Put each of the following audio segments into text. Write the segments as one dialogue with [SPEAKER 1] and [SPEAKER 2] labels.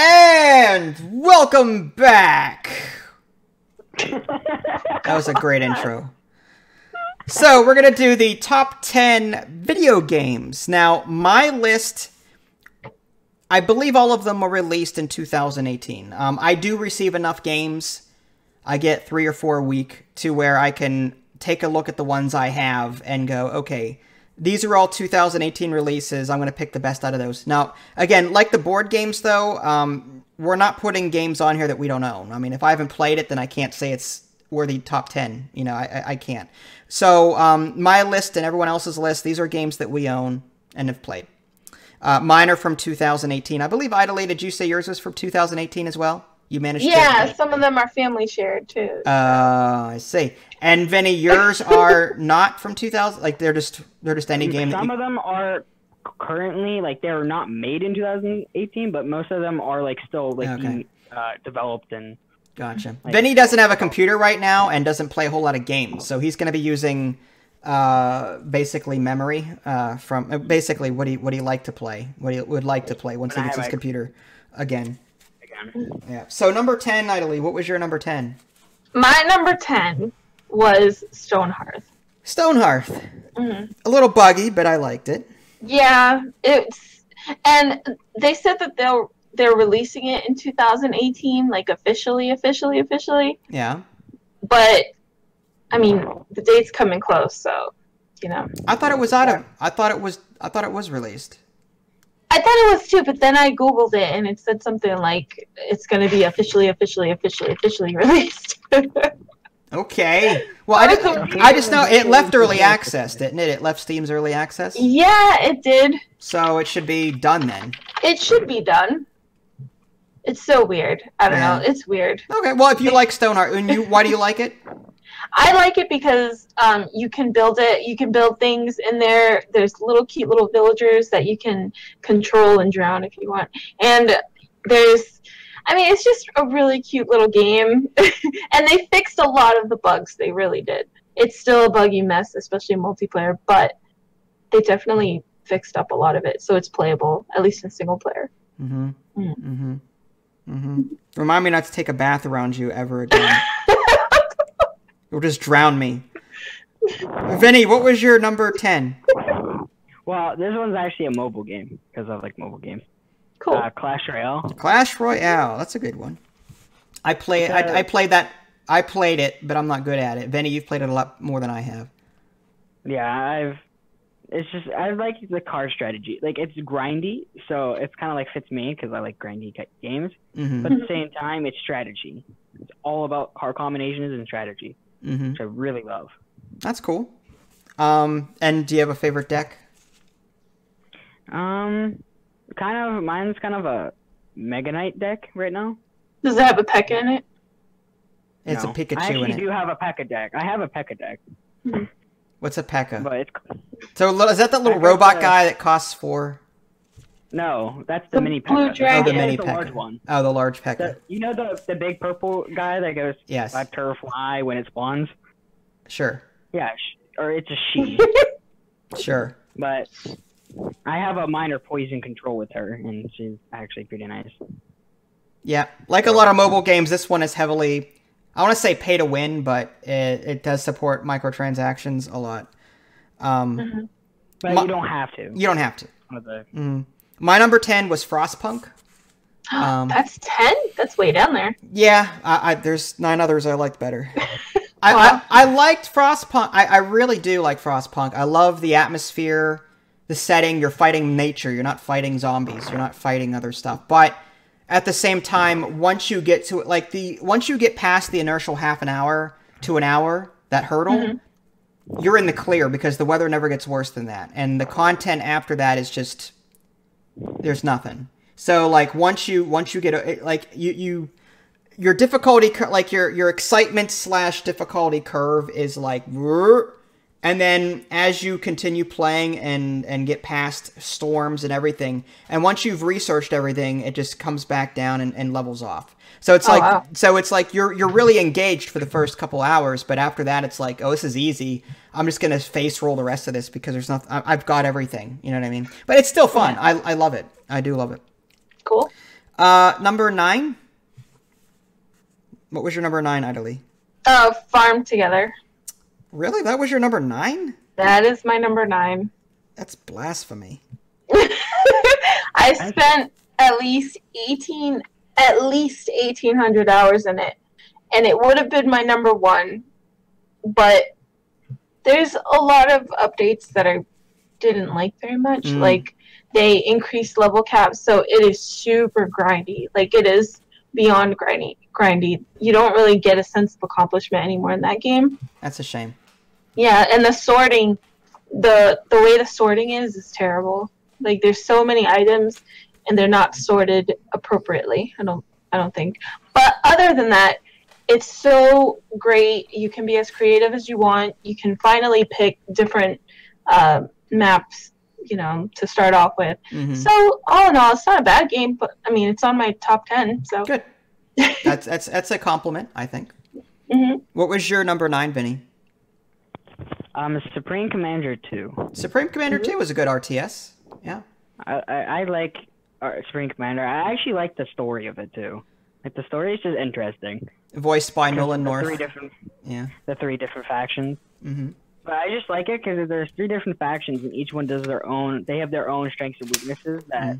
[SPEAKER 1] And welcome back. That was a great intro. So we're going to do the top 10 video games. Now, my list, I believe all of them were released in 2018. I do receive enough games. I get 3 or 4 a week to where I can take a look at the ones I have and go, okay, these are all 2018 releases. I'm going to pick the best out of those. Now, again, like the board games, though, we're not putting games on here that we don't own. I mean, if I haven't played it, then I can't say it's worthy top 10. You know, I can't. So my list and everyone else's list, these are games that we own and have played. Mine are from 2018. I believe, Idolate, did you say yours was from 2018 as well? You managed to...
[SPEAKER 2] Yeah, some of them are family shared, too.
[SPEAKER 1] I see. And Vinny, yours are not from 2000? Like, they're just any game that
[SPEAKER 3] Some of them are currently, like, they're not made in 2018, but most of them are, like, still, like, being developed and...
[SPEAKER 1] Gotcha. Like, Vinny doesn't have a computer right now and doesn't play a whole lot of games, so he's going to be using basically memory from... basically, what he like to play, what he would like to play once he gets his computer again. Yeah. So number 10, Idly, what was your number 10?
[SPEAKER 2] My number 10 was Stone Hearth.
[SPEAKER 1] Stone Hearth. Mm-hmm. A little buggy, but I liked it.
[SPEAKER 2] Yeah, and they said that they're releasing it in 2018, like officially.
[SPEAKER 1] Yeah.
[SPEAKER 2] But I mean, the date's coming close, so you know.
[SPEAKER 1] I thought it was released.
[SPEAKER 2] I thought it was too, but then I googled it and it said something like it's going to be officially released.
[SPEAKER 1] Okay. Well, I just know it left early access, didn't it? It left Steam's early access?
[SPEAKER 2] Yeah, it did.
[SPEAKER 1] So it should be done then.
[SPEAKER 2] It should be done. It's so weird. I don't know. It's weird.
[SPEAKER 1] Okay. Well, if you like Stone Hearth, why do you like it?
[SPEAKER 2] I like it because you can build it. You can build things in there. There's cute little villagers that you can control and drown if you want. And it's just a really cute little game. And they fixed a lot of the bugs. They really did. It's still a buggy mess, especially in multiplayer, but they definitely fixed up a lot of it. So it's playable, at least in single player.
[SPEAKER 1] Mm-hmm. Mm-hmm. Mm-hmm. Remind me not to take a bath around you ever again. You'll just drown me. Vinny, what was your number 10?
[SPEAKER 3] Well, this one's actually a mobile game, because I like mobile games.
[SPEAKER 2] Cool.
[SPEAKER 3] Clash Royale.
[SPEAKER 1] Clash Royale, that's a good one. I played it, but I'm not good at it. Vinny, you've played it a lot more than I have.
[SPEAKER 3] Yeah, I like the card strategy. Like, it's grindy, so it's kind of like fits me, because I like grindy games. Mm-hmm. But at the same time, it's strategy. It's all about card combinations and strategy. Mm-hmm. Which I really love.
[SPEAKER 1] That's cool. And do you have a favorite deck?
[SPEAKER 3] Mine's kind of a Mega Knight deck right now.
[SPEAKER 2] Does it have a P.E.K.K.A in it?
[SPEAKER 1] It's a Pikachu in it.
[SPEAKER 3] I actually do have a P.E.K.K.A deck. I have a P.E.K.K.A deck.
[SPEAKER 1] Mm-hmm. What's a P.E.K.K.A?
[SPEAKER 3] But
[SPEAKER 1] So is that little robot guy that costs 4?
[SPEAKER 3] No, that's the mini P.E.K.K.A.
[SPEAKER 2] Blue Dragon.
[SPEAKER 1] Oh, the mini
[SPEAKER 3] the
[SPEAKER 1] P.E.K.K.A.
[SPEAKER 3] large one.
[SPEAKER 1] Oh, the large P.E.K.K.A.
[SPEAKER 3] You know the big purple guy that goes
[SPEAKER 1] yes.
[SPEAKER 3] Fly when it spawns?
[SPEAKER 1] Sure.
[SPEAKER 3] Yeah, or it's a she.
[SPEAKER 1] Sure.
[SPEAKER 3] But I have a minor poison control with her, and she's actually pretty nice.
[SPEAKER 1] Yeah, like a lot of mobile games, this one is heavily, I want to say pay to win, but it does support microtransactions a lot.
[SPEAKER 3] But you don't have to.
[SPEAKER 1] You don't have to. My number 10 was Frostpunk.
[SPEAKER 2] That's 10? That's way down there.
[SPEAKER 1] Yeah, there's 9 others I liked better. I liked Frostpunk. I really do like Frostpunk. I love the atmosphere, the setting. You're fighting nature. You're not fighting zombies. You're not fighting other stuff. But at the same time, once you get to once you get past the inertial half an hour to an hour, that hurdle, you're in the clear because the weather never gets worse than that. And the content after that is just, there's nothing. So like once you get like your difficulty, like your excitement / difficulty curve is like, and then as you continue playing and get past storms and everything, and once you've researched everything, it just comes back down and levels off. So it's it's like you're really engaged for the first couple hours, but after that it's like, oh, this is easy. I'm just gonna face roll the rest of this because there's nothing. I've got everything. You know what I mean? But it's still fun. I love it. I do love it.
[SPEAKER 2] Cool.
[SPEAKER 1] Number 9? What was your number 9, Idly?
[SPEAKER 2] Farm Together.
[SPEAKER 1] Really? That was your number 9?
[SPEAKER 2] That is my number 9.
[SPEAKER 1] That's blasphemy.
[SPEAKER 2] I spent at least 1,800 hours in it, and it would have been my number 1, but there's a lot of updates that I didn't like very much. Like, they increased level caps, so it is super grindy. Like, it is beyond grindy. You don't really get a sense of accomplishment anymore in that game.
[SPEAKER 1] That's a shame.
[SPEAKER 2] Yeah, and the sorting, the way the sorting is terrible. Like, there's so many items, and they're not sorted appropriately. I don't think. But other than that, it's so great. You can be as creative as you want. You can finally pick different maps, you know, to start off with. So all in all, it's not a bad game. But I mean, it's on my top 10. So
[SPEAKER 1] good. That's a compliment, I think. What was your number 9, Vinny?
[SPEAKER 3] Supreme Commander 2.
[SPEAKER 1] Supreme Commander 2 was a good RTS. Yeah.
[SPEAKER 3] I like Supreme Commander. I actually like the story of it too. Like, the story is just interesting.
[SPEAKER 1] Voiced by Nolan North.
[SPEAKER 3] The 3 different factions. But I just like it because there's 3 different factions, and each one does their own. They have their own strengths and weaknesses. That,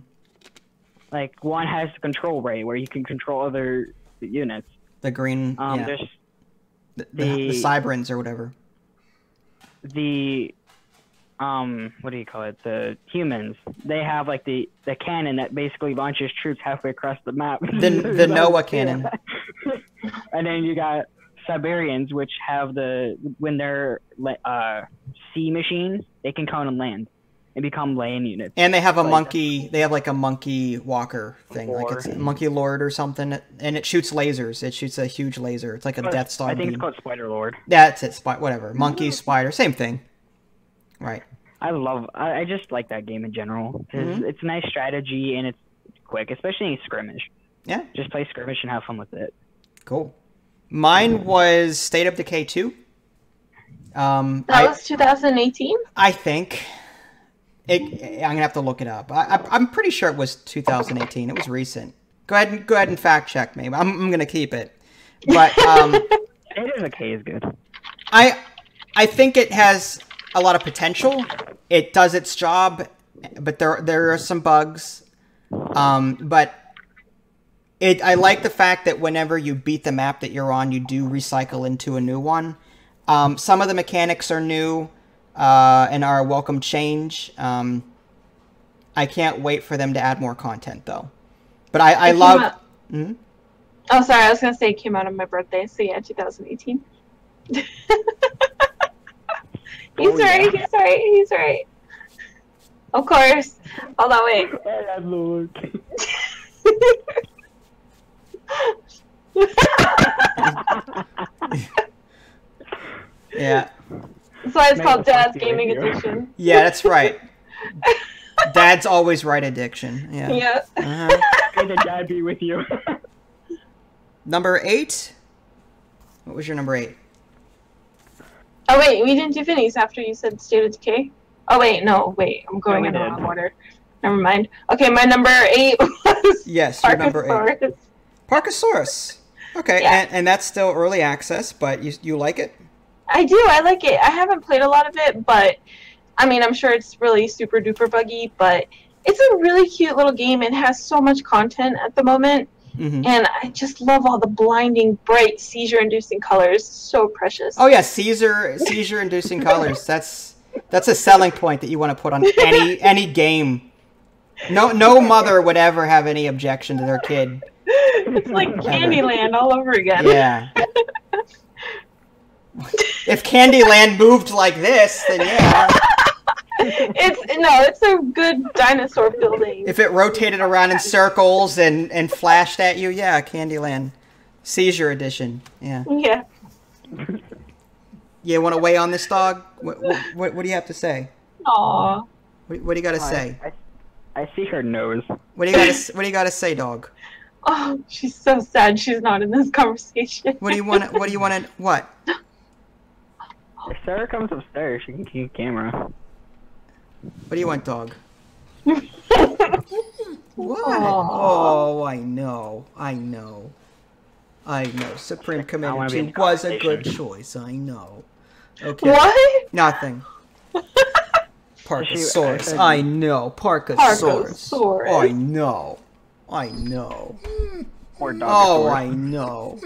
[SPEAKER 3] like, one has the control ray where you can control other units.
[SPEAKER 1] The green.
[SPEAKER 3] There's
[SPEAKER 1] the Cyberans or whatever.
[SPEAKER 3] The what do you call it? The humans. They have like the cannon that basically launches troops halfway across the map.
[SPEAKER 1] The Noah cannon.
[SPEAKER 3] And then you got Siberians, which have when they're sea machines, they can come on land and become land units.
[SPEAKER 1] And they have a monkey. They have like a monkey walker thing, like it's a monkey lord or something, and it shoots lasers. It shoots a huge laser. It's like a Death Star.
[SPEAKER 3] I think
[SPEAKER 1] beam.
[SPEAKER 3] It's called Spider Lord.
[SPEAKER 1] That's it. Whatever. Monkey, spider, same thing. Right.
[SPEAKER 3] I just like that game in general. It's a nice strategy and it's quick, especially in skirmish.
[SPEAKER 1] Yeah.
[SPEAKER 3] Just play skirmish and have fun with it.
[SPEAKER 1] Cool. Mine was State of Decay 2.
[SPEAKER 2] That was 2018?
[SPEAKER 1] I think. I'm gonna have to look it up. I'm pretty sure it was 2018. It was recent. Go ahead and fact check me. I'm gonna keep it. But
[SPEAKER 3] State of Decay is good.
[SPEAKER 1] I think it has a lot of potential. It does its job, but there are some bugs. But I like the fact that whenever you beat the map that you're on, you do recycle into a new one. Some of the mechanics are new and are a welcome change. I can't wait for them to add more content, though. But I love...
[SPEAKER 2] Oh, sorry, I was going to say it came out on my birthday, so yeah, 2018. He's right. Of course. Hold on, wait.
[SPEAKER 1] Yeah.
[SPEAKER 2] That's why it's called Dad's Gaming Addiction.
[SPEAKER 1] Yeah, that's right. Dad's always right addiction. Yeah.
[SPEAKER 2] Yeah.
[SPEAKER 3] May the dad be with you.
[SPEAKER 1] Number 8? What was your number 8?
[SPEAKER 2] Oh, wait, we didn't do Vinny's after you said State of Decay? Oh, wait, no, wait, I'm going in the wrong order. Never mind. Okay, my number 8 was
[SPEAKER 1] Yes, your number 8. Parkosaurus. Okay, yeah. and that's still early access, but you like it?
[SPEAKER 2] I do, I like it. I haven't played a lot of it, but, I mean, I'm sure it's really super duper buggy, but it's a really cute little game. It has so much content at the moment. And I just love all the blinding, bright, seizure-inducing colors. So precious.
[SPEAKER 1] Oh yeah, seizure-inducing colors. That's a selling point that you want to put on any game. No mother would ever have any objection to their kid.
[SPEAKER 2] It's like Candyland all over again.
[SPEAKER 1] Yeah. If Candyland moved like this, then yeah.
[SPEAKER 2] It's a good dinosaur building.
[SPEAKER 1] If it rotated around in circles and flashed at you, yeah, Candyland. Seizure edition, yeah.
[SPEAKER 2] Yeah.
[SPEAKER 1] You want to weigh on this, dog? What do you have to say?
[SPEAKER 2] Aww.
[SPEAKER 1] What do you got to say?
[SPEAKER 3] I see her nose.
[SPEAKER 1] What do you got to say, dog?
[SPEAKER 2] Oh, she's so sad she's not in this conversation.
[SPEAKER 1] What do you want? What?
[SPEAKER 3] If Sarah comes upstairs, she can keep camera.
[SPEAKER 1] What do you want, dog? What?
[SPEAKER 2] Aww.
[SPEAKER 1] Oh, I know. I know. I know. Supreme Commander 2 was a good choice. I know. Okay.
[SPEAKER 2] What?
[SPEAKER 1] Nothing. Parkosaurus. I know. Parkosaurus.
[SPEAKER 2] Parkosaurus.
[SPEAKER 1] I know. I know.
[SPEAKER 3] Or
[SPEAKER 1] Oh, I know.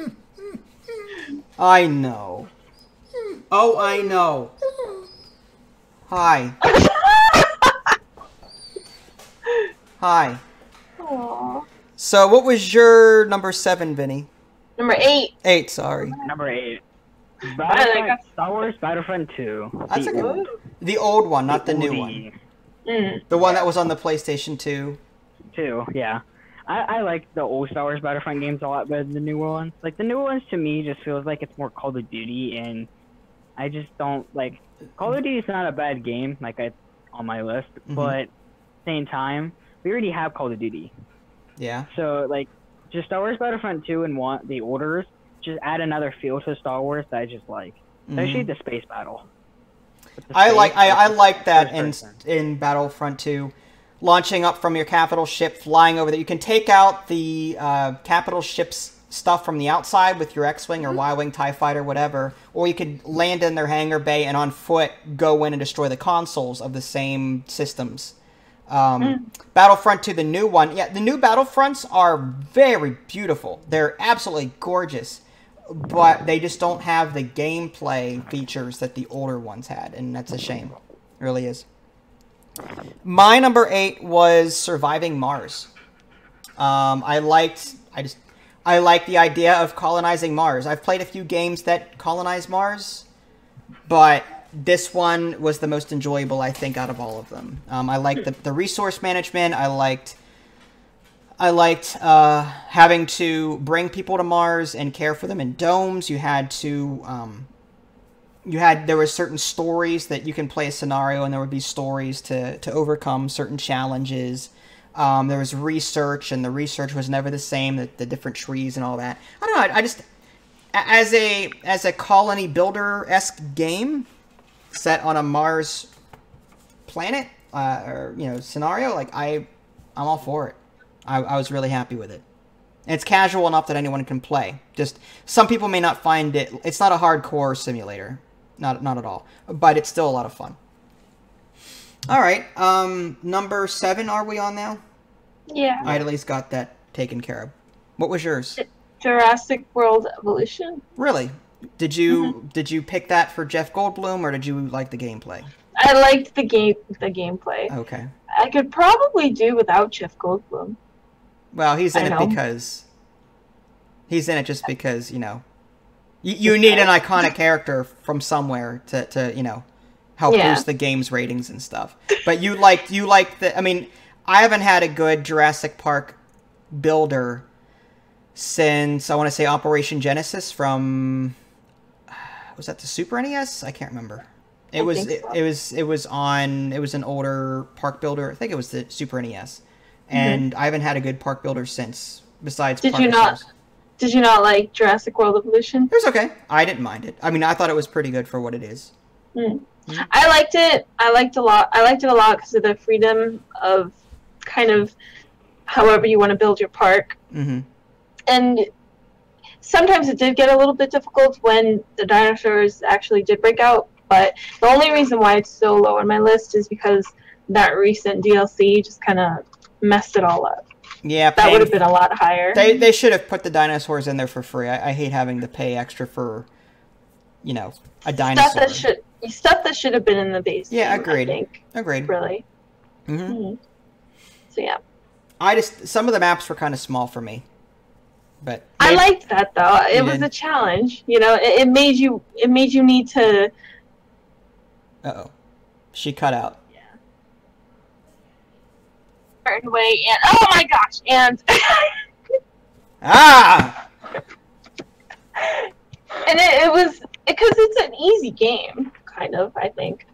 [SPEAKER 1] I know. Oh, I know. Hi. Hi.
[SPEAKER 2] Aww.
[SPEAKER 1] So, what was your number 7, Vinny?
[SPEAKER 2] Number 8.
[SPEAKER 1] 8, sorry.
[SPEAKER 3] Number 8.
[SPEAKER 2] Battlefront,
[SPEAKER 3] Star Wars Battlefront 2.
[SPEAKER 1] That's the old one, not the new one. The one that was on the PlayStation 2.
[SPEAKER 3] 2, yeah. I like the old Star Wars Battlefront games a lot better than the newer ones. Like, the newer ones to me just feels like it's more Call of Duty, and I just don't, like, Call of Duty is not a bad game, like, on my list, but at the same time, we already have Call of Duty.
[SPEAKER 1] Yeah.
[SPEAKER 3] So, like, just Star Wars Battlefront 2 and the orders, just add another feel to Star Wars that I just like. Especially the space battle.
[SPEAKER 1] I like that in Battlefront 2. Launching up from your capital ship, flying over there. You can take out the capital ship's stuff from the outside with your X-Wing or Y-Wing, TIE Fighter, whatever. Or you could land in their hangar bay and on foot go in and destroy the consoles of the same systems. Battlefront 2, the new one. Yeah, the new Battlefronts are very beautiful. They're absolutely gorgeous. But they just don't have the gameplay features that the older ones had. And that's a shame. It really is. My number 8 was Surviving Mars. I liked the idea of colonizing Mars. I've played a few games that colonize Mars, but this one was the most enjoyable, I think, out of all of them. I liked the resource management. I liked having to bring people to Mars and care for them in domes. You had to there were certain stories that you can play a scenario, and there would be stories to overcome certain challenges. There was research, and the research was never the same. The different trees and all that. I don't know. I just as a colony builder-esque game set on a Mars planet or scenario, like I'm all for it. I was really happy with it. And it's casual enough that anyone can play. Just some people may not find it. It's not a hardcore simulator. Not at all. But it's still a lot of fun. All right. Number 7 are we on now?
[SPEAKER 2] Yeah.
[SPEAKER 1] I at least got that taken care of. What was yours?
[SPEAKER 2] Jurassic World Evolution.
[SPEAKER 1] Really? Did you pick that for Jeff Goldblum, or did you like the gameplay?
[SPEAKER 2] I liked the gameplay.
[SPEAKER 1] Okay.
[SPEAKER 2] I could probably do without Jeff Goldblum.
[SPEAKER 1] Well, he's in it just because, you need an iconic character from somewhere to help boost the game's ratings and stuff. But you like the, I mean, I haven't had a good Jurassic Park builder since, I want to say, Operation Genesis from, was that the Super NES? I can't remember. It was an older park builder. I think it was the Super NES. And I haven't had a good park builder since, besides
[SPEAKER 2] Did you not like Jurassic World Evolution?
[SPEAKER 1] It was okay. I didn't mind it. I mean, I thought it was pretty good for what it is.
[SPEAKER 2] I liked it. I liked it a lot because of the freedom of kind of however you want to build your park. And sometimes it did get a little bit difficult when the dinosaurs actually did break out. But the only reason why it's so low on my list is because that recent DLC just kind of messed it all up.
[SPEAKER 1] Yeah,
[SPEAKER 2] that would have been a lot higher.
[SPEAKER 1] They should have put the dinosaurs in there for free. I hate having to pay extra for, a dinosaur.
[SPEAKER 2] Stuff that should have been in the base.
[SPEAKER 1] Yeah,
[SPEAKER 2] game,
[SPEAKER 1] agreed.
[SPEAKER 2] I think.
[SPEAKER 1] Agreed.
[SPEAKER 2] Really. So yeah.
[SPEAKER 1] Some of the maps were kind of small for me, but
[SPEAKER 2] I liked that though. It was a challenge. It made you need to.
[SPEAKER 1] Uh-oh, she cut out.
[SPEAKER 2] Certain way, and oh my gosh, and and it was because it's an easy game, kind of, I think.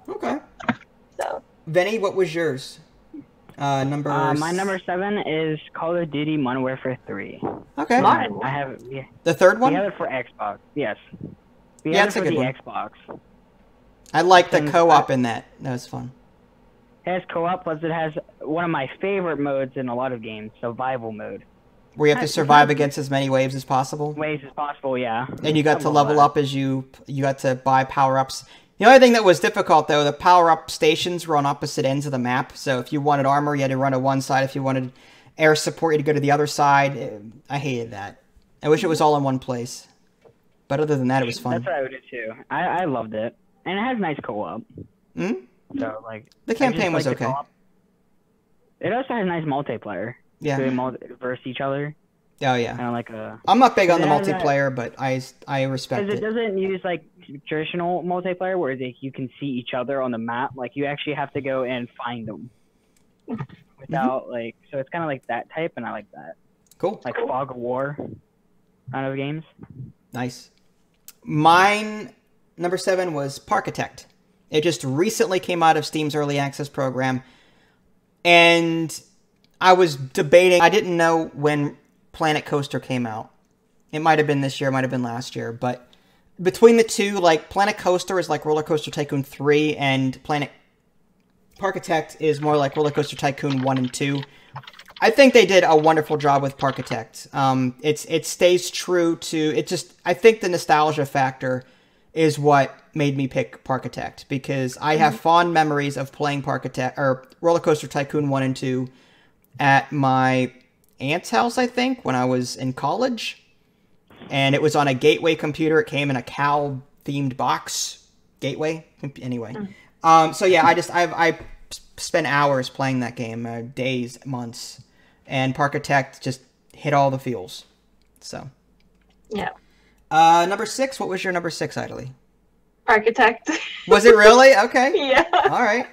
[SPEAKER 1] Okay.
[SPEAKER 2] So,
[SPEAKER 1] Vinny, what was yours? My
[SPEAKER 3] number 7 is Call of Duty Modern Warfare 3.
[SPEAKER 1] Okay.
[SPEAKER 3] I have
[SPEAKER 1] the third one.
[SPEAKER 3] We have it for Xbox. Yes. We
[SPEAKER 1] Yeah,
[SPEAKER 3] have it for the Xbox.
[SPEAKER 1] I like the co-op in that. That was fun.
[SPEAKER 3] It has co-op, plus it has one of my favorite modes in a lot of games, survival mode.
[SPEAKER 1] Where you have to survive against as many waves as possible?
[SPEAKER 3] Waves as possible, yeah.
[SPEAKER 1] And you got to level up as you got to buy power-ups. The only thing that was difficult, though, the power-up stations were on opposite ends of the map. So if you wanted armor, you had to run to one side. If you wanted air support, you had to go to the other side. I hated that. I wish it was all in one place. But other than that, it was fun.
[SPEAKER 3] That's what I would do, too. I loved it. And it has nice co-op. So, like,
[SPEAKER 1] the campaign was okay.
[SPEAKER 3] It also has nice multiplayer.
[SPEAKER 1] Yeah.
[SPEAKER 3] Doing versus each other.
[SPEAKER 1] Oh, yeah.
[SPEAKER 3] Kind of like
[SPEAKER 1] I'm not big on the multiplayer, but I respect it.
[SPEAKER 3] Because it doesn't use, like, traditional multiplayer where you can see each other on the map. Like, you actually have to go and find them. Without, like... So it's kind of like that type, and I like that.
[SPEAKER 1] Cool.
[SPEAKER 3] Like Fog of War kind of games.
[SPEAKER 1] Nice. Mine, number 7, was Parkitect. It just recently came out of Steam's Early Access program. And I was debating... I didn't know when Planet Coaster came out. It might have been this year, it might have been last year. But between the two, like, Planet Coaster is like Roller Coaster Tycoon 3, and Parkitect is more like Roller Coaster Tycoon 1 and 2. I think they did a wonderful job with Parkitect. It stays true to... I think the nostalgia factor is what made me pick Parkitect, because I have fond memories of playing Parkitect, or Roller Coaster Tycoon 1 and 2 at my aunt's house, I think, when I was in college. And it was on a Gateway computer. It came in a cow-themed box. Gateway? Anyway. So yeah, I spent hours playing that game, days, months. And Parkitect just hit all the feels. So.
[SPEAKER 2] Yeah.
[SPEAKER 1] Number 6, what was your number 6, Idly?
[SPEAKER 2] Architect.
[SPEAKER 1] Was it really? Okay.
[SPEAKER 2] Yeah.
[SPEAKER 1] All right.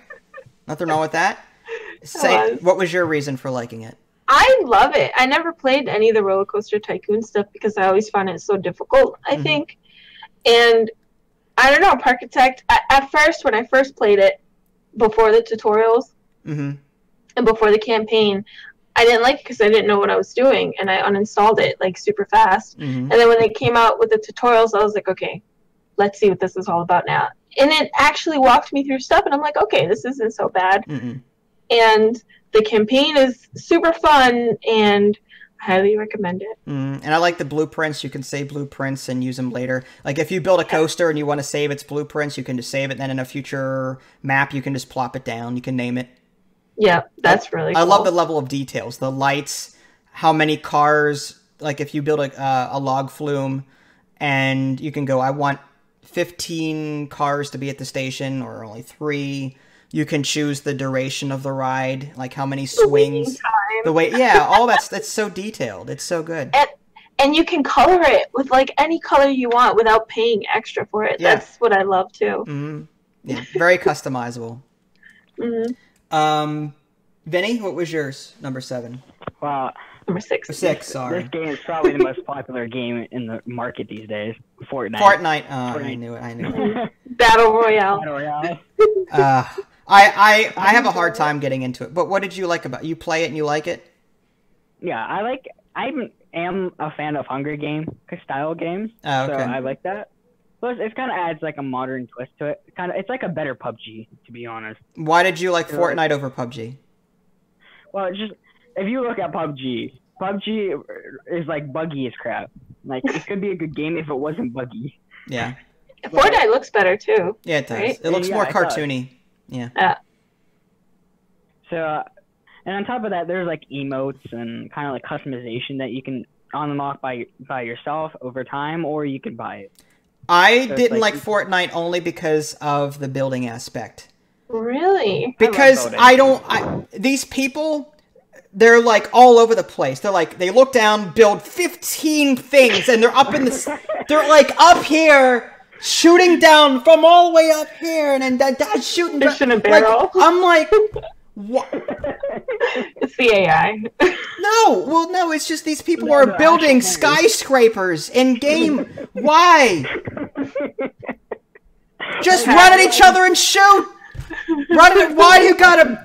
[SPEAKER 1] Nothing wrong with that. What was your reason for liking it?
[SPEAKER 2] I love it. I never played any of the Roller Coaster Tycoon stuff because I always found it so difficult, I think. And I don't know, Parkitect, at first, when I first played it, before the tutorials and before the campaign, I didn't like it because I didn't know what I was doing, and I uninstalled it, like, super fast. And then when they came out with the tutorials, I was like, okay, let's see what this is all about now. And it actually walked me through stuff, and I'm like, okay, this isn't so bad. And the campaign is super fun, and I highly recommend it. And
[SPEAKER 1] I like the blueprints. You can save blueprints and use them later. Like, if you build a coaster and you want to save its blueprints, you can just save it, and then in a future map, you can just plop it down. You can name it.
[SPEAKER 2] Yeah, that's really cool.
[SPEAKER 1] I love the level of details. The lights, how many cars, like if you build a log flume, and you can go, I want 15 cars to be at the station, or only 3. You can choose the duration of the ride, like how many swings. All that's so detailed. It's so good.
[SPEAKER 2] And you can color it with like any color you want without paying extra for it. Yeah. That's what I love too.
[SPEAKER 1] Yeah, very customizable. Vinny, what was yours? Number 7.
[SPEAKER 3] Well,
[SPEAKER 2] number 6.
[SPEAKER 1] 6, sorry.
[SPEAKER 3] This game is probably the most popular game in the market these days. Fortnite.
[SPEAKER 1] Fortnite. I knew it.
[SPEAKER 2] Battle Royale.
[SPEAKER 1] I have a hard time getting into it. But what did you like about it? You play it and you like it?
[SPEAKER 3] Yeah, I am a fan of Hunger Game style games.
[SPEAKER 1] Oh, okay.
[SPEAKER 3] So I like that. Plus, it kind of adds like a modern twist to it. It's like a better PUBG, to be honest.
[SPEAKER 1] Why did you like Fortnite over PUBG?
[SPEAKER 3] Well, if you look at PUBG is like buggy as crap. Like, it could be a good game if it wasn't buggy.
[SPEAKER 1] Yeah.
[SPEAKER 2] Fortnite looks better too.
[SPEAKER 1] Yeah, it does. Right? It looks more cartoony. Yeah.
[SPEAKER 3] So, and on top of that, there's like emotes and kind of like customization that you can unlock by yourself over time, or you can buy it.
[SPEAKER 1] I didn't like Fortnite only because of the building aspect.
[SPEAKER 2] Really?
[SPEAKER 1] Because these people, they're like all over the place. They're like, they look down, build 15 things, and they're up in the, they're like up here, shooting down from all the way up here, and then that's shooting.
[SPEAKER 2] Fish in a barrel.
[SPEAKER 1] Like, I'm like, what?
[SPEAKER 2] It's the AI.
[SPEAKER 1] No, it's just these people are building skyscrapers in game. Why? Just run at each other and shoot. Why do you gotta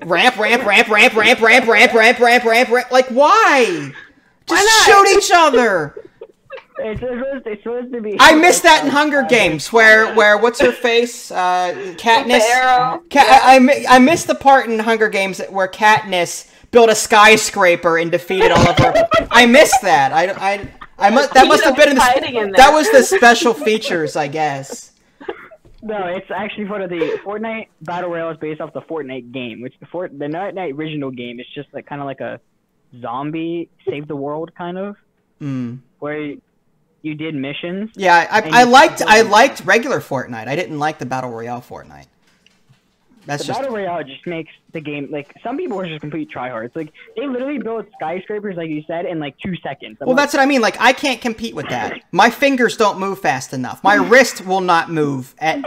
[SPEAKER 1] ramp? Like, why? Just shoot each other.
[SPEAKER 3] It's supposed to be.
[SPEAKER 1] I missed that in Hunger Games, where what's her face, Katniss. I missed the part in Hunger Games where Katniss built a skyscraper and defeated all of her. I missed that. That must have been that was the special features, I guess.
[SPEAKER 3] No, it's actually part of the Fortnite Battle Royale is based off the Fortnite game, which the Fortnite original game is just like kind of like a zombie save the world kind of, where you did missions.
[SPEAKER 1] Yeah, I liked regular Fortnite. I didn't like the Battle Royale Fortnite.
[SPEAKER 3] Battle Royale just makes the game, like, some people are just complete tryhards. Like, they literally build skyscrapers, like you said, in like 2 seconds.
[SPEAKER 1] Well, that's what I mean. Like, I can't compete with that. My fingers don't move fast enough. My wrist will not move. I'll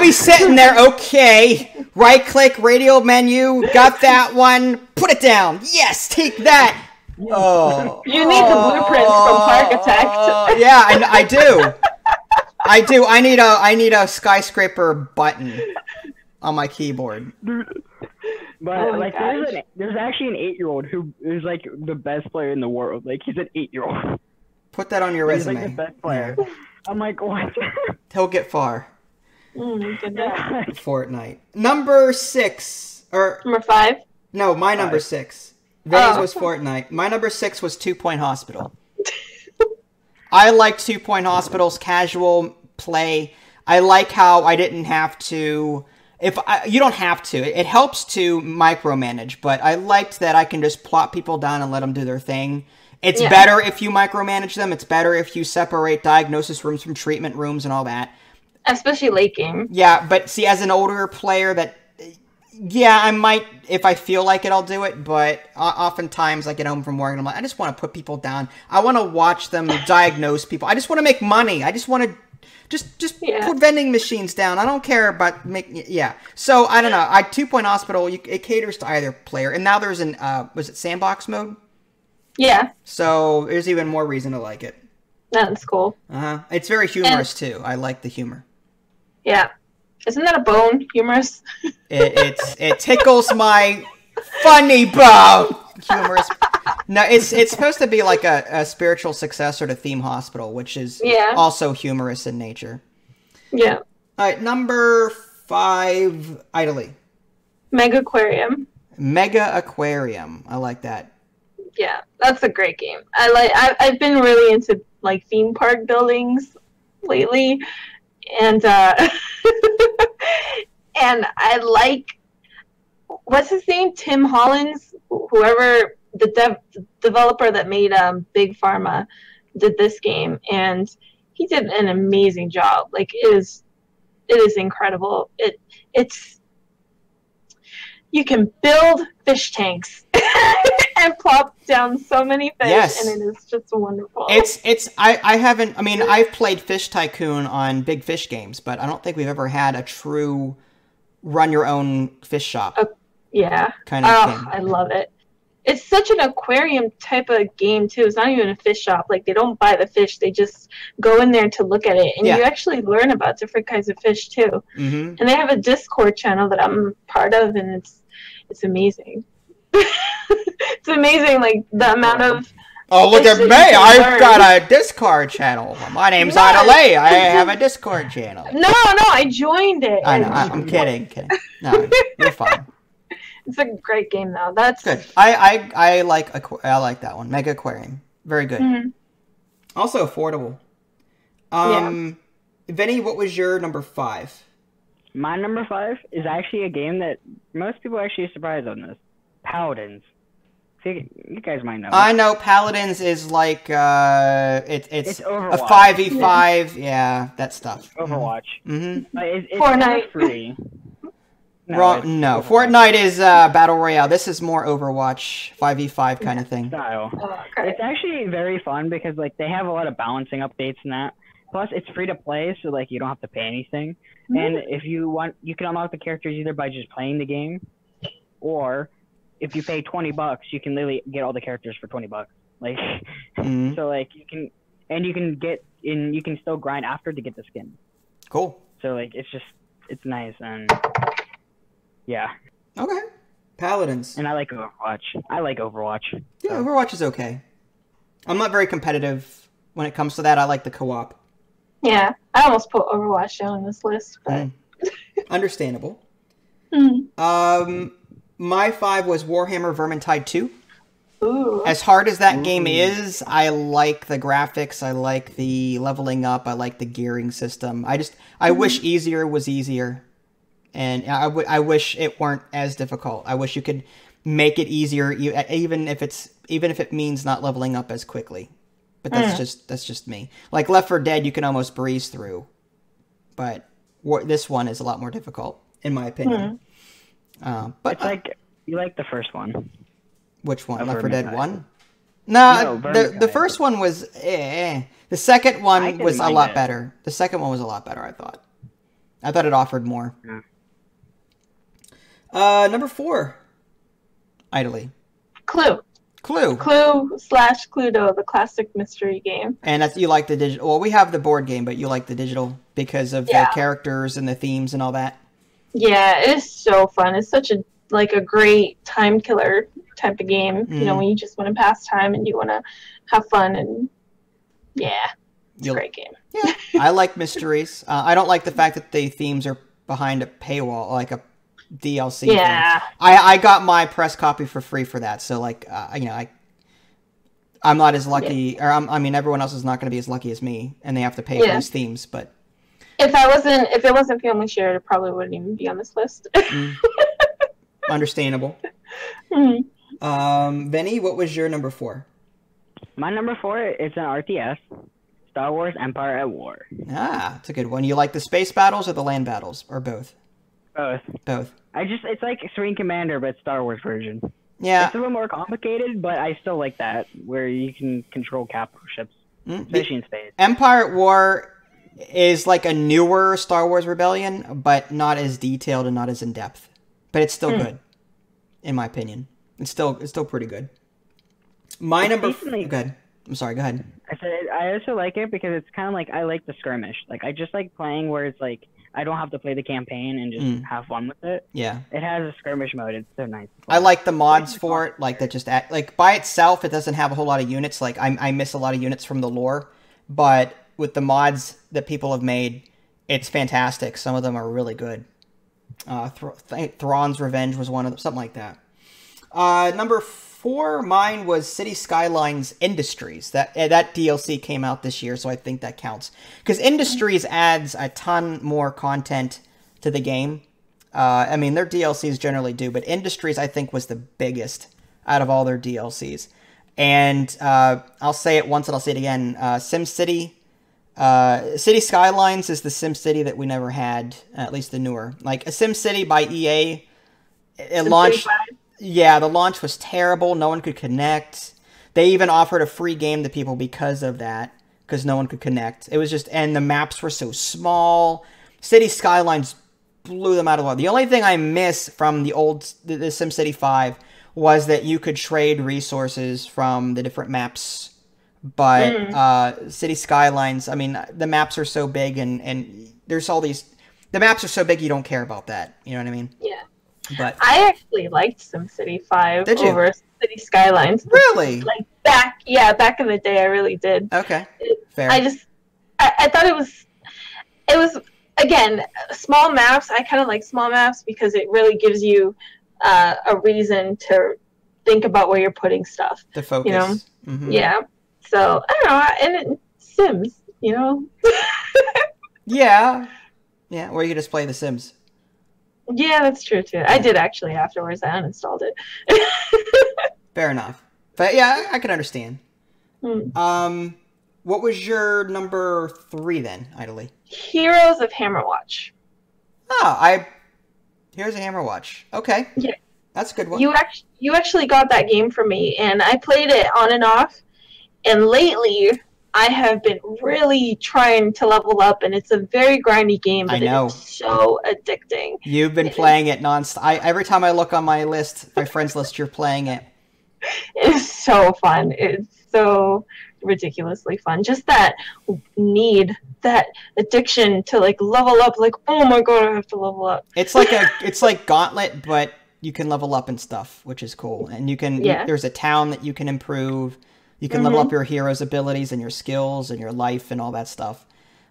[SPEAKER 1] be sitting there, okay, right-click, radio menu, got that one, put it down. Yes, take that. Oh.
[SPEAKER 2] You need the blueprints from Parkitect.
[SPEAKER 1] Yeah, I do. I need a skyscraper button on my keyboard.
[SPEAKER 3] But like, there's actually an 8-year-old who is like the best player in the world. Like, he's an 8-year-old.
[SPEAKER 1] Put that on your resume.
[SPEAKER 3] He's like the best player. Yeah. I'm like, what?
[SPEAKER 1] He'll get far.
[SPEAKER 2] Goodness.
[SPEAKER 1] Fortnite. Number 6 or
[SPEAKER 2] number 5?
[SPEAKER 1] No, my number 6. Vinny's was Fortnite. My number 6 was 2 Point Hospital. I like 2 Point Hospital's casual play. I like how I didn't have to... you don't have to. It helps to micromanage, but I liked that I can just plot people down and let them do their thing. It's better if you micromanage them. It's better if you separate diagnosis rooms from treatment rooms and all that.
[SPEAKER 2] Especially late game.
[SPEAKER 1] Yeah, but see, as an older player that... Yeah, I might, if I feel like it, I'll do it, but oftentimes I get home from work and I'm like, I just want to put people down. I want to watch them diagnose people. I just want to make money. I just want to just put vending machines down. I don't care about So, I don't know. 2 Point Hospital, it caters to either player. And now there's an, was it sandbox mode?
[SPEAKER 2] Yeah.
[SPEAKER 1] So, there's even more reason to like it.
[SPEAKER 2] That's cool.
[SPEAKER 1] It's very humorous, too. I like the humor.
[SPEAKER 2] Yeah. Isn't that a bone? Humorous?
[SPEAKER 1] It tickles my funny bone. Humorous. No, it's supposed to be like a spiritual successor to Theme Hospital, which is also humorous in nature.
[SPEAKER 2] Yeah.
[SPEAKER 1] All right, number 5, Idly.
[SPEAKER 2] Mega Aquarium.
[SPEAKER 1] Mega Aquarium. I like that.
[SPEAKER 2] Yeah, that's a great game. I've been really into like theme park buildings lately. And and I like, what's his name? Tim Hollins, whoever the developer that made Big Pharma did this game, and he did an amazing job. Like, it is incredible. It's you can build fish tanks and plop down so many fish, and it is just wonderful.
[SPEAKER 1] I've played Fish Tycoon on Big Fish games, but I don't think we've ever had a true run your own fish shop. Kind of game.
[SPEAKER 2] I love it. It's such an aquarium type of game too. It's not even a fish shop. Like, they don't buy the fish; they just go in there to look at it, and you actually learn about different kinds of fish too. And they have a Discord channel that I'm part of, and it's amazing. It's amazing, like, the amount of...
[SPEAKER 1] Oh, look at me! I've got a Discord channel. My name's Idly. I have a Discord channel.
[SPEAKER 2] No, I joined it.
[SPEAKER 1] I know. I'm kidding. No, you're fine.
[SPEAKER 2] It's a great game, though. That's
[SPEAKER 1] good. I like that one. Mega Aquarium. Very good. Also affordable. Vinny, what was your number 5?
[SPEAKER 3] My number 5 is actually a game that most people actually are surprised on this. Paladins. You guys might know.
[SPEAKER 1] I know Paladins is like it's a 5v5. Yeah, that stuff.
[SPEAKER 3] Overwatch. It's
[SPEAKER 2] Fortnite.
[SPEAKER 3] Free.
[SPEAKER 1] No, Fortnite is Battle Royale. This is more Overwatch 5v5 kind of thing.
[SPEAKER 3] Style. It's actually very fun because like they have a lot of balancing updates and that. Plus, it's free to play, so like you don't have to pay anything. And if you want, you can unlock the characters either by just playing the game, or if you pay $20, you can literally get all the characters for $20. Like, so like you can still grind after to get the skin.
[SPEAKER 1] Cool.
[SPEAKER 3] So like it's nice and yeah.
[SPEAKER 1] Okay. Paladins.
[SPEAKER 3] And I like Overwatch. Yeah,
[SPEAKER 1] Overwatch is okay. I'm not very competitive when it comes to that. I like the co-op.
[SPEAKER 2] Yeah, I almost put Overwatch down on this list, but
[SPEAKER 1] understandable.
[SPEAKER 2] Mm.
[SPEAKER 1] My 5 was Warhammer Vermintide 2.
[SPEAKER 2] Ooh.
[SPEAKER 1] As hard as that game is, I like the graphics, I like the leveling up, I like the gearing system. I wish easier was easier. And I wish it weren't as difficult. I wish you could make it easier, even if it means not leveling up as quickly. But that's just me. Like Left 4 Dead, you can almost breeze through, but this one is a lot more difficult, in my opinion. But
[SPEAKER 3] it's like you like the first one.
[SPEAKER 1] Which one? Left 4 Dead 1? No, the first one was The second one was a lot better. The second one was a lot better, I thought. I thought it offered more. Yeah. Number 4. Idly.
[SPEAKER 2] Clue. Clue/Cluedo, the classic mystery game.
[SPEAKER 1] And you like the digital. Well, we have the board game, but you like the digital because of the characters and the themes and all that. Yeah,
[SPEAKER 2] it's so fun. It's such a great time killer type of game. You know, when you just want to pass time and you want to have fun, and it's a great game.
[SPEAKER 1] Yeah, I like mysteries. I don't like the fact that the themes are behind a paywall, like a DLC.
[SPEAKER 2] Yeah,
[SPEAKER 1] thing. I got my press copy for free for that. So like, I'm not as lucky, or I mean, everyone else is not going to be as lucky as me, and they have to pay for these themes. But
[SPEAKER 2] if it wasn't family shared, it probably wouldn't even be on this list.
[SPEAKER 1] Understandable. Vinny, what was your number 4?
[SPEAKER 3] My number 4 is an RTS, Star Wars Empire at War.
[SPEAKER 1] Ah, it's a good one. You like the space battles or the land battles, or both? Both.
[SPEAKER 3] It's like Serene Commander, but Star Wars version.
[SPEAKER 1] Yeah.
[SPEAKER 3] It's a little more complicated, but I still like that, where you can control capital ships, especially in space.
[SPEAKER 1] Empire at War is like a newer Star Wars Rebellion, but not as detailed and not as in-depth. But it's still good, in my opinion. It's still pretty good. My number... Good. I'm sorry, go ahead.
[SPEAKER 3] I said I also like it because it's kind of like I like the skirmish. Like, I just like playing where it's like I don't have to play the campaign and just have fun with it.
[SPEAKER 1] Yeah.
[SPEAKER 3] It has a skirmish mode. It's so nice.
[SPEAKER 1] I like the mods for it. Like, that just... Like, by itself, it doesn't have a whole lot of units. Like, I miss a lot of units from the lore. But with the mods that people have made, it's fantastic. Some of them are really good. Thrawn's Revenge was one of them. Something like that. Number 4, mine was City Skylines Industries. That DLC came out this year, so I think that counts. Because Industries adds a ton more content to the game. I mean, their DLCs generally do, but Industries, I think, was the biggest out of all their DLCs. And I'll say it once and I'll say it again. SimCity. City Skylines is the SimCity that we never had, at least the newer. Like, a SimCity by EA, it launched... Yeah, the launch was terrible. No one could connect. They even offered a free game to people because of that, because no one could connect. It was just, and the maps were so small. City Skylines blew them out of the water. The only thing I miss from the SimCity 5 was that you could trade resources from the different maps. But City Skylines, I mean, the maps are so big, and there's all these... The maps are so big, you don't care about that. You know what I mean?
[SPEAKER 2] Yeah.
[SPEAKER 1] But
[SPEAKER 2] I actually liked SimCity 5 over City Skylines.
[SPEAKER 1] Really?
[SPEAKER 2] Like, back in the day, I really did.
[SPEAKER 1] Okay. Fair.
[SPEAKER 2] I thought it was again, small maps. I kind of like small maps because it really gives you a reason to think about where you're putting stuff.
[SPEAKER 1] The focus.
[SPEAKER 2] You know?
[SPEAKER 1] Mm-hmm.
[SPEAKER 2] Yeah. So, I don't know. And Sims, you know?
[SPEAKER 1] Yeah. Yeah, or you could just play The Sims.
[SPEAKER 2] Yeah, that's true, too. I did, actually, afterwards. I uninstalled it.
[SPEAKER 1] Fair enough. But, yeah, I can understand. What was your number 3, then, Idly?
[SPEAKER 2] Heroes of Hammerwatch.
[SPEAKER 1] Oh, Heroes of Hammerwatch. Okay.
[SPEAKER 2] Yeah.
[SPEAKER 1] That's a good one.
[SPEAKER 2] You actually got that game for me, and I played it on and off. And lately, I have been really trying to level up, and it's a very grindy game, but it's so addicting.
[SPEAKER 1] You've been playing it nonstop. Every time I look on my list, my friends list, you're playing it.
[SPEAKER 2] It's so fun. It's so ridiculously fun. Just that need, that addiction to like level up. Like, oh my god, I have to level up.
[SPEAKER 1] It's like Gauntlet, but you can level up and stuff, which is cool. And you can there's a town that you can improve. You can level up your hero's abilities and your skills and your life and all that stuff.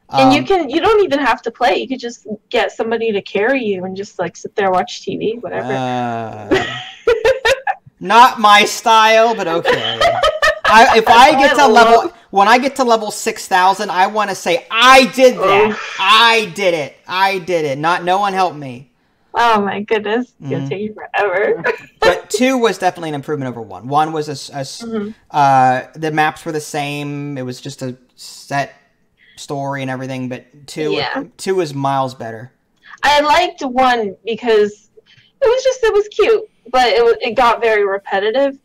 [SPEAKER 2] And you don't even have to play. You could just get somebody to carry you and just like sit there, watch TV, whatever.
[SPEAKER 1] Not my style, but okay. When I get to level 6,000, I want to say, I did that. I did it. No one helped me.
[SPEAKER 2] Oh my goodness. It's going to take you forever.
[SPEAKER 1] But 2 was definitely an improvement over 1. 1 was the maps were the same. It was just a set story and everything, but 2 is miles better.
[SPEAKER 2] I liked 1 because it was cute, but it got very repetitive.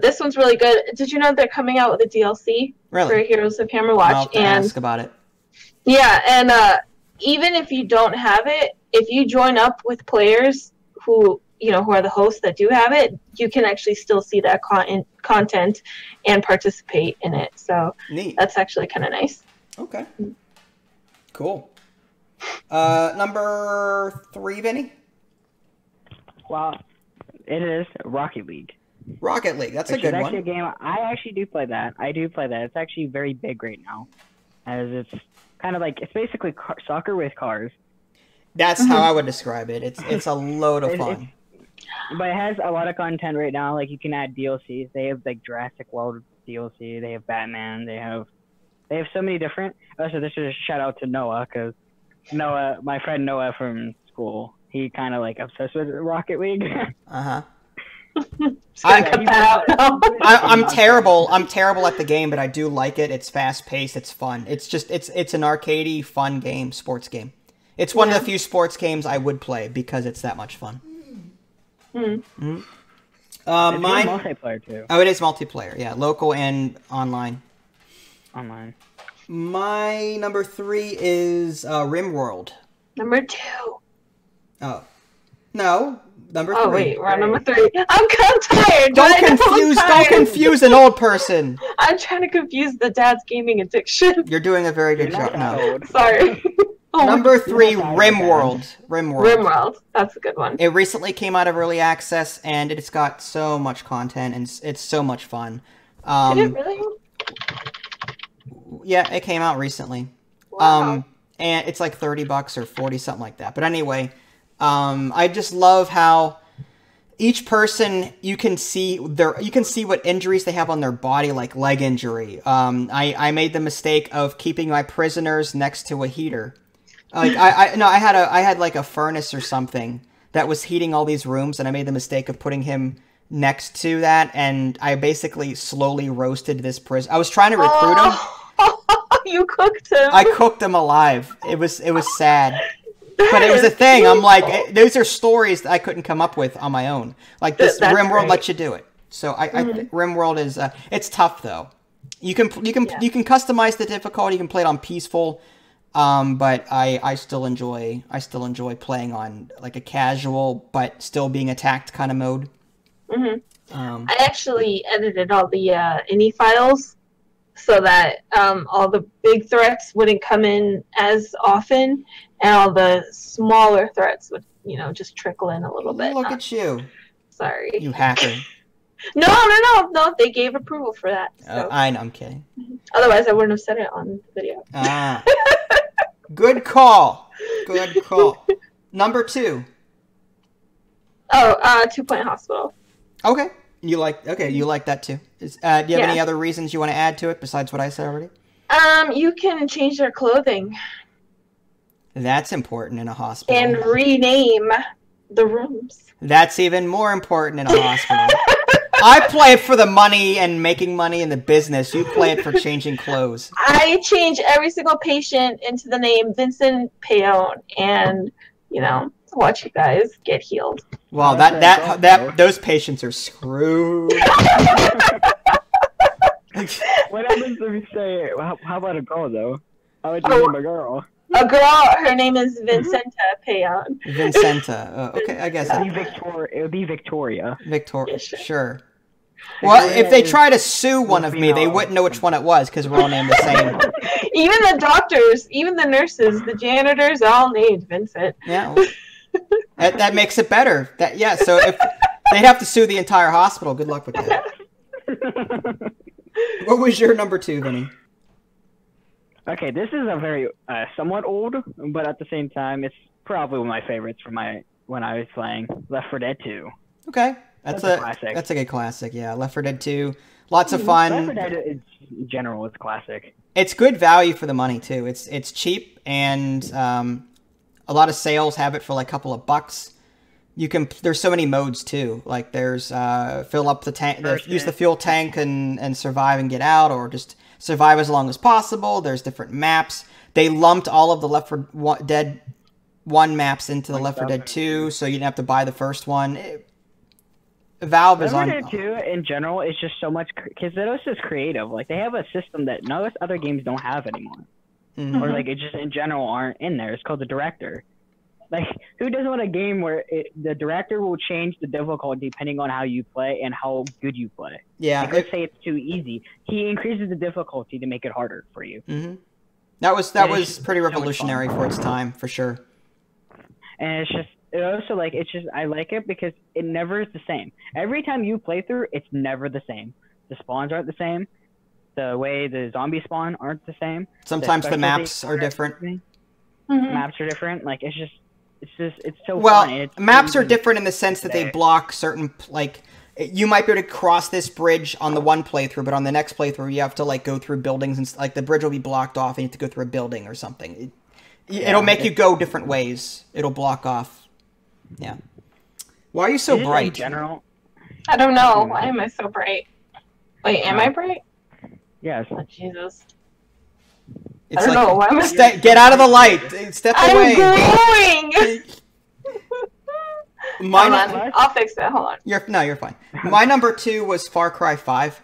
[SPEAKER 2] This one's really good. Did you know they're coming out with a DLC for Heroes of Hammerwatch?
[SPEAKER 1] I'll have to ask about it.
[SPEAKER 2] Yeah, and even if you don't have it, if you join up with players who are the hosts that do have it, you can actually still see that content and participate in it. So
[SPEAKER 1] neat.
[SPEAKER 2] That's actually kind of nice.
[SPEAKER 1] Okay. Cool. Number 3, Vinny?
[SPEAKER 3] Well, it is Rocket League.
[SPEAKER 1] Rocket League, that's a good one.
[SPEAKER 3] Actually a game I actually do play that. It's actually very big right now, as it's kind of like it's basically soccer with cars.
[SPEAKER 1] That's how I would describe it. It's a load of fun.
[SPEAKER 3] But it has a lot of content right now. Like you can add DLCs. They have like Jurassic World DLC. They have Batman. They have so many different. Also, this is a shout out to Noah, because my friend Noah from school, he kind of like obsessed with Rocket League.
[SPEAKER 1] I'm terrible at the game, but I do like it. It's fast paced. It's fun. It's an arcadey, fun game, sports game. It's one of the few sports games I would play because it's that much fun.
[SPEAKER 3] It's multiplayer too.
[SPEAKER 1] Oh, it is multiplayer. Yeah, local and online. My number 3 is Rimworld.
[SPEAKER 2] Number 2.
[SPEAKER 1] Oh, no. Number 3.
[SPEAKER 2] Oh wait, we're on number 3. I'm tired.
[SPEAKER 1] Don't confuse an old person.
[SPEAKER 2] I'm trying to confuse the dad's gaming addiction.
[SPEAKER 1] You're doing a very good job. No,
[SPEAKER 2] sorry.
[SPEAKER 1] Number 3, Rimworld.
[SPEAKER 2] Rimworld. That's a good one.
[SPEAKER 1] It recently came out of early access, and it's got so much content, and it's so much fun.
[SPEAKER 2] Did it really?
[SPEAKER 1] Yeah, it came out recently.
[SPEAKER 2] Wow.
[SPEAKER 1] And it's like $30 or 40, something like that. But anyway, I just love how each person, you can see what injuries they have on their body, like leg injury. I made the mistake of keeping my prisoners next to a heater. Like I had like a furnace or something that was heating all these rooms, and I made the mistake of putting him next to that, and I basically slowly roasted this prisoner. I was trying to recruit him.
[SPEAKER 2] You cooked him.
[SPEAKER 1] I cooked him alive. It was sad. But it was a thing. I'm like, those are stories that I couldn't come up with on my own. Like this, Rimworld lets you do it. So Rimworld is it's tough though. You can customize the difficulty. You can play it on peaceful, but I still enjoy playing on like a casual but still being attacked kind of mode.
[SPEAKER 2] I actually edited all the INI files so that all the big threats wouldn't come in as often, and all the smaller threats would, just trickle in a little bit.
[SPEAKER 1] Look at you.
[SPEAKER 2] Sorry.
[SPEAKER 1] You hacker.
[SPEAKER 2] No, they gave approval for that. So.
[SPEAKER 1] I know, I'm kidding.
[SPEAKER 2] Otherwise, I wouldn't have said it on the video.
[SPEAKER 1] Good call. Good call. Number 2.
[SPEAKER 2] Oh, 2 Point Hospital.
[SPEAKER 1] Okay. You like that too. Do you have any other reasons you want to add to it besides what I said already?
[SPEAKER 2] You can change their clothing.
[SPEAKER 1] That's important in a hospital.
[SPEAKER 2] And rename the rooms.
[SPEAKER 1] That's even more important in a hospital. I play it for the money and making money in the business. You play it for changing clothes.
[SPEAKER 2] I change every single patient into the name Vincent Payon, and watch you guys get healed.
[SPEAKER 1] Well, those patients are screwed.
[SPEAKER 3] What happens if you say, how about a girl though? How would you name a girl?
[SPEAKER 2] A girl, her name is Vincenta Payon.
[SPEAKER 1] Vincenta. Okay, I guess.
[SPEAKER 3] It would be Victoria.
[SPEAKER 1] Victoria, sure. Well, if they try to sue one of me, they wouldn't know which one it was because we're all named the same.
[SPEAKER 2] Even the doctors, even the nurses, the janitors, all named Vincent.
[SPEAKER 1] Yeah, well, that makes it better. So if they'd have to sue the entire hospital, good luck with that. What was your number 2, Vinny?
[SPEAKER 3] Okay, this is a very somewhat old, but at the same time, it's probably one of my favorites from when I was playing Left 4 Dead 2.
[SPEAKER 1] Okay, that's a classic. That's a good classic. Yeah, Left 4 Dead 2, lots of fun.
[SPEAKER 3] Left 4 Dead in general is classic.
[SPEAKER 1] It's good value for the money too. It's cheap, and a lot of sales have it for like a couple of bucks. You can. There's so many modes too. Like there's fill up the tank, use the fuel tank, and survive and get out, or just survive as long as possible. There's different maps. They lumped all of the Left 4 Dead 1 maps into the Left 4 Dead 2, so you didn't have to buy the first one. Valve is on.
[SPEAKER 3] Left 4 Dead 2 in general is just so much because it's just creative. Like they have a system that most other games don't have anymore, or like it just in general aren't in there. It's called the director. Like who doesn't want a game where the director will change the difficulty depending on how you play and how good you play?
[SPEAKER 1] Yeah,
[SPEAKER 3] like, let's say it's too easy. He increases the difficulty to make it harder for you.
[SPEAKER 1] That was pretty revolutionary for its time, for sure.
[SPEAKER 3] And it's just. I like it because it never is the same. Every time you play through, it's never the same. The spawns aren't the same. The way the zombies spawn aren't the same.
[SPEAKER 1] Sometimes the maps are different.
[SPEAKER 3] Maps are different. Like it's so
[SPEAKER 1] well,
[SPEAKER 3] fun.
[SPEAKER 1] Maps are different in the sense that they block certain, like, you might be able to cross this bridge on the one playthrough, but on the next playthrough you have to like go through buildings and like the bridge will be blocked off and you have to go through a building or something. It'll make you go different ways. It'll block off. Yeah. Why are you so bright?
[SPEAKER 3] In general,
[SPEAKER 2] I don't know. Why am I so bright? Wait, am I bright?
[SPEAKER 3] Yes.
[SPEAKER 2] Oh, Jesus.
[SPEAKER 1] It's
[SPEAKER 2] I don't know. Why am I...
[SPEAKER 1] Get out of the light. Step away.
[SPEAKER 2] I'm glowing.
[SPEAKER 1] Hold
[SPEAKER 2] on. I'll fix that. Hold on.
[SPEAKER 1] You're fine. My number 2 was Far Cry 5.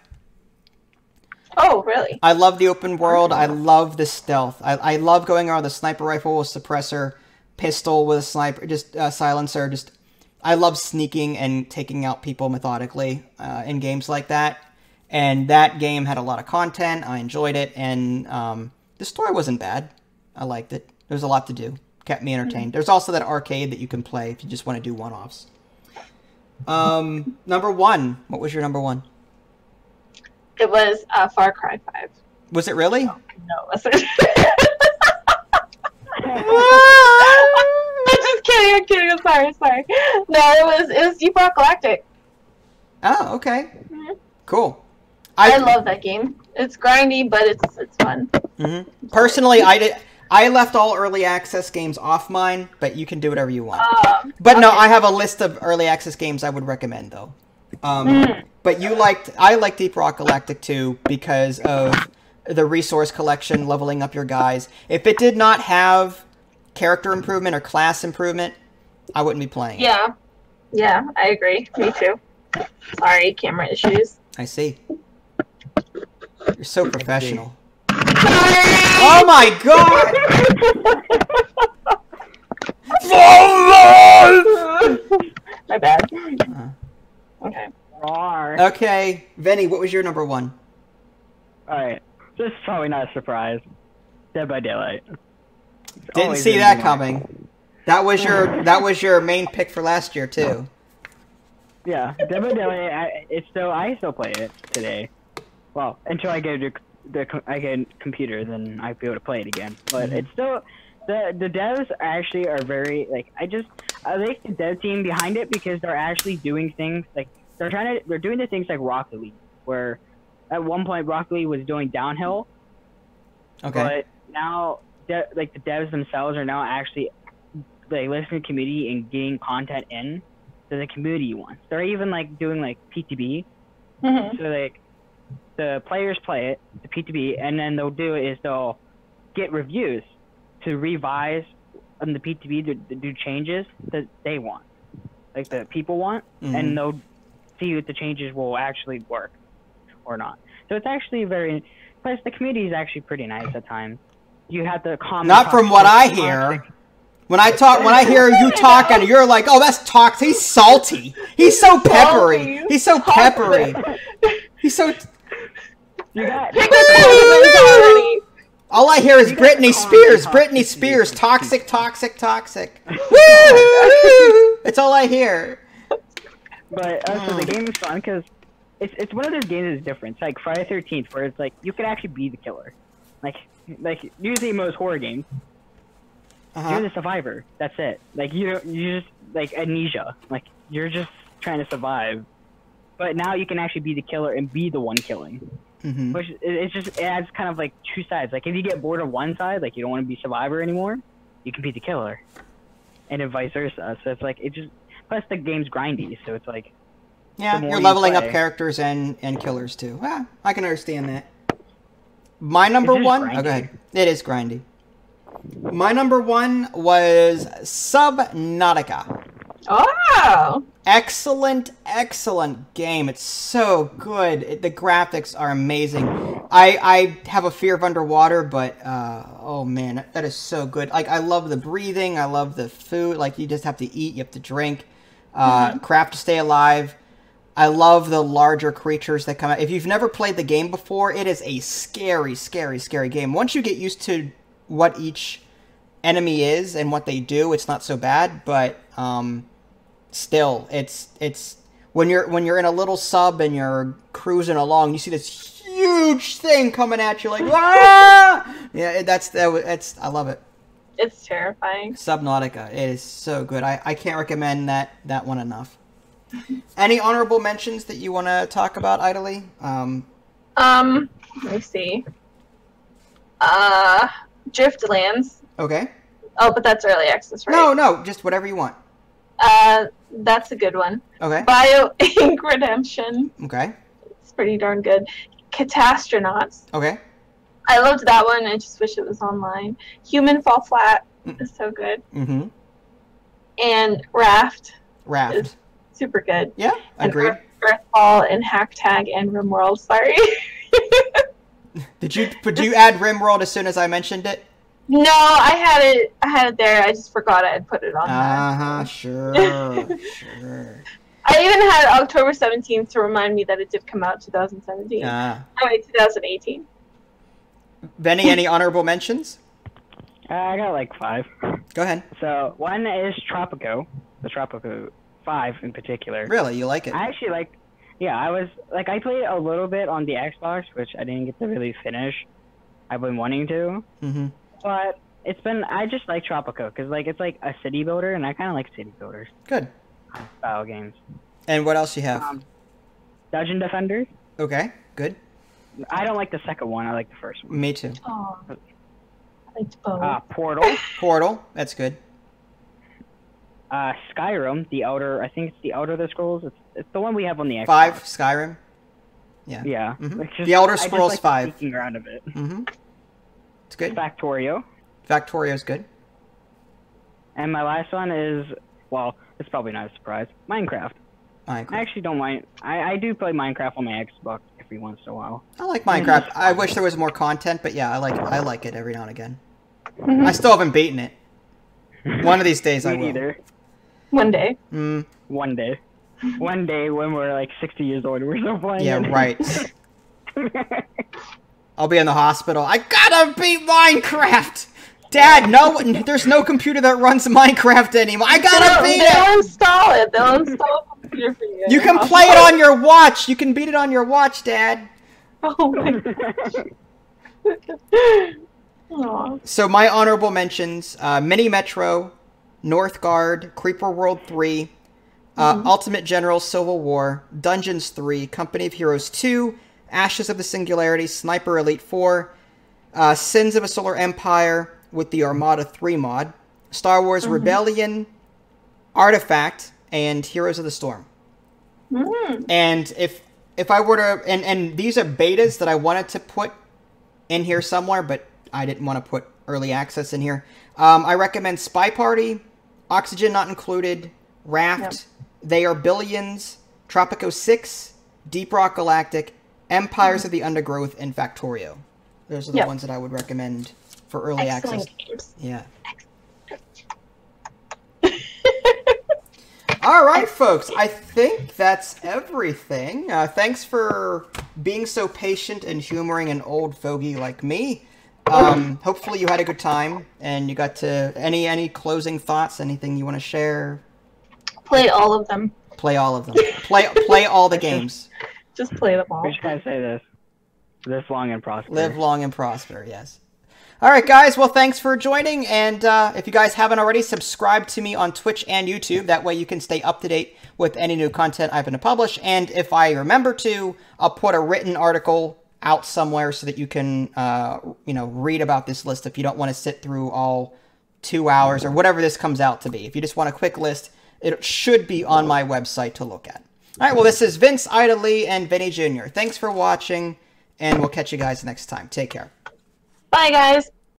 [SPEAKER 2] Oh, really?
[SPEAKER 1] I love the open world. I love the stealth. I love going around the sniper rifle with suppressor, pistol with a sniper, just silencer. Just I love sneaking and taking out people methodically in games like that. And that game had a lot of content. I enjoyed it, and the story wasn't bad. I liked it. There was a lot to do. Kept me entertained. There's also that arcade that you can play if you just want to do one-offs. Number 1. What was your number 1?
[SPEAKER 2] It was Far Cry 5.
[SPEAKER 1] Was it really?
[SPEAKER 2] No, it wasn't. I'm kidding. I'm sorry. No, it was Deep Rock Galactic.
[SPEAKER 1] Oh, okay. Cool.
[SPEAKER 2] I love that game. It's grindy, but it's fun.
[SPEAKER 1] Personally, I left all early access games off mine, but you can do whatever you want. But
[SPEAKER 2] okay.
[SPEAKER 1] no, I have a list of early access games I would recommend though. But I liked Deep Rock Galactic too because of the resource collection, leveling up your guys. If it did not have character improvement or class improvement, I wouldn't be playing it.
[SPEAKER 2] Yeah, I agree. Me too. Sorry, camera issues.
[SPEAKER 1] I see. You're so professional. Oh my god!
[SPEAKER 2] My bad. Okay.
[SPEAKER 1] Okay, Vinny, what was your number 1?
[SPEAKER 3] Alright, this is probably not a surprise. Dead by Daylight.
[SPEAKER 1] Didn't see that coming. That was your main pick for last year too.
[SPEAKER 3] Yeah, Dead by Daylight. I still play it today. Well, until I get a computer, then I'll be able to play it again. But it's still the devs actually are very like I like the dev team behind it because they're actually doing things like they're doing the things like Rocket League, where at one point Rocket League was doing downhill. Okay. But now the devs themselves are now actually like listening to the community and getting content in that the community wants. They're even like doing like PTB. So like the players play it, the PTB, and then they'll get reviews to revise on the PTB to do changes that they want, like the people want, and they'll see if the changes will actually work or not. So it's actually plus the community is actually pretty nice at times. You have the comment.
[SPEAKER 1] Not from what I hear. When I hear you talk and you're like, oh, that's toxic. He's salty. He's so peppery. He's so peppery. He's so.
[SPEAKER 3] You got.
[SPEAKER 1] All I hear is Britney Spears. Britney Spears. Toxic. Woo! It's all I hear.
[SPEAKER 3] But also the game is fun because it's one of those games that's different. It's like Friday 13th, where it's like you can actually be the killer. Like usually most horror games, you're the survivor. That's it. Like you just like amnesia. Like you're just trying to survive. But now you can actually be the killer and be the one killing. Which it adds kind of like two sides. Like if you get bored of one side, like you don't want to be survivor anymore, you can be the killer, and then vice versa. So it's like plus the game's grindy, so it's like
[SPEAKER 1] you're leveling up characters and killers too. I can understand that. My number one. Oh, go ahead. It is grindy. My number one was Subnautica.
[SPEAKER 2] Oh!
[SPEAKER 1] Excellent game. It's so good. The graphics are amazing. I have a fear of underwater, but oh man, that is so good. Like I love the breathing. I love the food. Like you just have to eat. You have to drink. Craft to stay alive. I love the larger creatures that come out. If you've never played the game before, it is a scary game. Once you get used to what each enemy is and what they do, it's not so bad. But still, it's when you're in a little sub and you're cruising along, you see this huge thing coming at you, like ah! Yeah, that's I love it.
[SPEAKER 2] It's terrifying.
[SPEAKER 1] Subnautica, it is so good. I can't recommend that one enough. Any honorable mentions that you want to talk about, Idly?
[SPEAKER 2] Let me see. Driftlands.
[SPEAKER 1] Okay.
[SPEAKER 2] Oh, but that's early access, right?
[SPEAKER 1] No, just whatever you want.
[SPEAKER 2] That's a good one.
[SPEAKER 1] Okay.
[SPEAKER 2] BioInk Redemption.
[SPEAKER 1] Okay.
[SPEAKER 2] It's pretty darn good. Catastronauts.
[SPEAKER 1] Okay.
[SPEAKER 2] I loved that one. I just wish it was online. Human Fall Flat is so good. And Raft.
[SPEAKER 1] Is
[SPEAKER 2] super good.
[SPEAKER 1] Yeah, agreed.
[SPEAKER 2] Earthfall and Hack Tag and Rimworld. Sorry.
[SPEAKER 1] Did you add Rimworld as soon as I mentioned it?
[SPEAKER 2] No, I had it there. I just forgot I had put it on.
[SPEAKER 1] Sure.
[SPEAKER 2] I even had October 17th to remind me that it did come out 2017. 2018.
[SPEAKER 1] Benny, any honorable mentions?
[SPEAKER 3] I got like 5.
[SPEAKER 1] Go ahead.
[SPEAKER 3] So one is Tropico, the Tropico 5 in particular.
[SPEAKER 1] Really, you like it?
[SPEAKER 3] I actually like. Yeah, I played a little bit on the Xbox, which I didn't get to really finish. I've been wanting to. But I just like Tropico because like it's like a city builder, and I kind of like city builders.
[SPEAKER 1] Good.
[SPEAKER 3] Style games.
[SPEAKER 1] And what else you have?
[SPEAKER 3] Dungeon Defenders.
[SPEAKER 1] Okay, good.
[SPEAKER 3] I don't like the second one. I like the first one.
[SPEAKER 1] Me too.
[SPEAKER 2] Oh, I liked both.
[SPEAKER 3] Portal.
[SPEAKER 1] Portal. That's good.
[SPEAKER 3] Skyrim, I think it's the Elder Scrolls. It's the one we have on the Xbox.
[SPEAKER 1] 5, Skyrim. Yeah.
[SPEAKER 3] Yeah.
[SPEAKER 1] The Elder Scrolls 5.
[SPEAKER 3] Sneaking around a bit.
[SPEAKER 1] It's good.
[SPEAKER 3] Factorio.
[SPEAKER 1] Factorio's good.
[SPEAKER 3] And my last one is, well, it's probably not a surprise, Minecraft. I actually don't mind. I do play Minecraft on my Xbox every once in a while.
[SPEAKER 1] I like Minecraft. I wish there was more content, but yeah, I like it every now and again. I still haven't beaten it. One of these days I will.
[SPEAKER 3] Either.
[SPEAKER 2] One day.
[SPEAKER 3] One day. One day when we're like 60 years old, we're still playing.
[SPEAKER 1] Yeah, right. I'll be in the hospital. I gotta beat Minecraft! Dad, no, there's no computer that runs Minecraft anymore. I gotta beat it!
[SPEAKER 2] They'll install it. They'll install a computer for you.
[SPEAKER 1] You can play it on your watch. You can beat it on your watch, Dad.
[SPEAKER 2] Oh my gosh.
[SPEAKER 1] So my honorable mentions, Mini Metro, Northgard, Creeper World 3, Ultimate General Civil War, Dungeons 3, Company of Heroes 2, Ashes of the Singularity, Sniper Elite 4, Sins of a Solar Empire with the Armada 3 mod, Star Wars Rebellion, Artifact, and Heroes of the Storm. And if I were to... And these are betas that I wanted to put in here somewhere, but I didn't want to put early access in here. I recommend Spy Party, Oxygen Not Included, Raft, They Are Billions, Tropico 6, Deep Rock Galactic, Empires of the Undergrowth, and Factorio. Those are the ones that I would recommend for early access.
[SPEAKER 2] Games.
[SPEAKER 1] Yeah. All right, folks. I think that's everything. Thanks for being so patient and humoring an old fogey like me. Hopefully you had a good time and you got to... Any closing thoughts? Anything you want to share?
[SPEAKER 2] Play all of them.
[SPEAKER 1] Play all of them. Play all the games.
[SPEAKER 2] Just play them all.
[SPEAKER 3] We just gotta say this. Live long and prosper.
[SPEAKER 1] Live long and prosper, yes. All right, guys. Well, thanks for joining. And if you guys haven't already, subscribe to me on Twitch and YouTube. That way you can stay up to date with any new content I'm going to publish. And if I remember to, I'll put a written article out somewhere so that you can, you know, read about this list if you don't want to sit through all 2 hours or whatever this comes out to be. If you just want a quick list, it should be on my website to look at. All right, well, this is Vince, Ida Lee, and Vinny Jr. Thanks for watching, and we'll catch you guys next time. Take care.
[SPEAKER 2] Bye, guys.